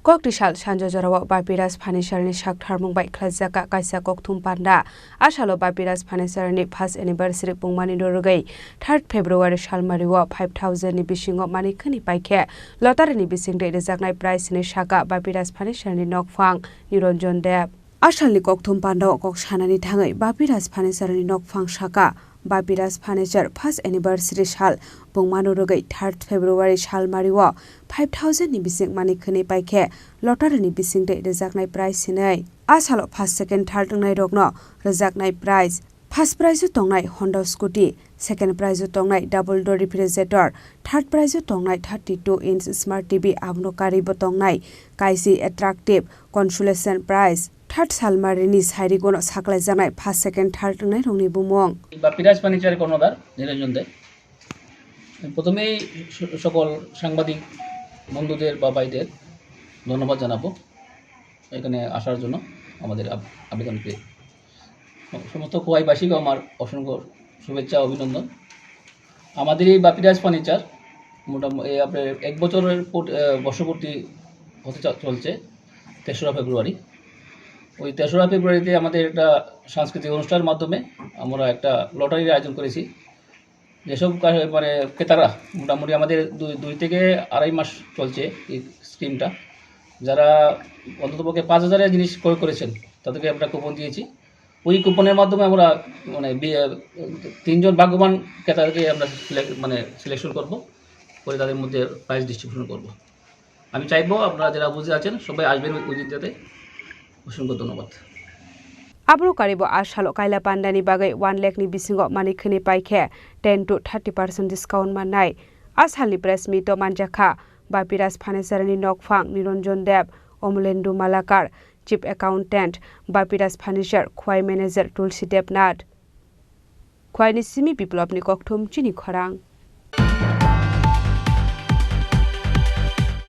Koktisal sanja jorao Bappiraj Fanisarni Saktharmungbai Khlaijakha Kaisa Kokthum Panda Asalo Bappiraj Fanisarni first anniversary pungmani dorugai 3rd February salmariwo 5000 ni bisingo manikhani paikhe lotari ni bisingde rejaknai price ni saka Bappiraj Fanisarni nokfang Niranjan Deb Asalni Kokthum Panda koksanani thangai Bappiraj Fanisarni nokfang saka Bappiraj Fanisar first anniversary sal pungmano rogai 3rd February salmariwo 5000 ni bising manikhani paikhe lotari ni bisingde rejaknai price sinai asalo first second third ngai rokno rejaknai price first prize tongnai Honda scooty second prize tongnai double door refrigerator third prize tongnai 32 inch smart TV abno kari bo tongnai Kaisa attractive consolation prize third salmarini sairi gono saklaijanai first second third ngai rongni bumong Bappiraj Furniture কর্ণধার নিরঞ্জন দে প্রথমেই সকল সাংবাদিক বন্ধুদের বা ভাইদের ধন্যবাদ জানাবো এখানে আসার জন্য আমাদের আবেদনকে সমস্ত খোয়াইবাসীকে আমার অসংখ্য শুভেচ্ছা অভিনন্দন আমাদের এই বাপিরাজ ফার্নিচার মোটামুটি আপনার 1 বছরের বর্ষপূর্তি হতে চলছে 3রা ফেব্রুয়ারি ওই 3রা ফেব্রুয়ারিতে আমাদের একটা সাংস্কৃতিক অনুষ্ঠানের মাধ্যমে আমরা একটা লটারির আয়োজন করেছি যেসব মানে ক্রেতারা মোটামুটি আমাদের 2 থেকে 2.5 মাস চলছে এই স্কিমটা যারা অন্ততপক্ষে 5000 জিনিস ক্রয় করেছেন তাদেরকে আমরা কুপন দিয়েছি ওই কুপনের মাধ্যমে আমরা মানে 3 জন ভাগ্যবান ক্রেতাদেরকে আমরা সিলেকশন করব করে তাদের মধ্যে প্রাইজ ডিস্ট্রিবিউশন করব আমি চাইবো আপনারা যারা বুঝে আছেন সবাই আসবেন ওই দিনটাতে অসংখ্য ধন্যবাদ Abro karibo asalo kaila pandani bagai 1 lakh ni bisingo manikhani paikhe 10 to 30% discount manai asali press meet to manjakha Bappiraj Fanisarni nokfang Niranjan Deb Omulendu Malakar chief accountant Bappiraj Fanisar khwai manager Tulsi Debnath khwai ni simi biplopni Kokthum Chini Khorang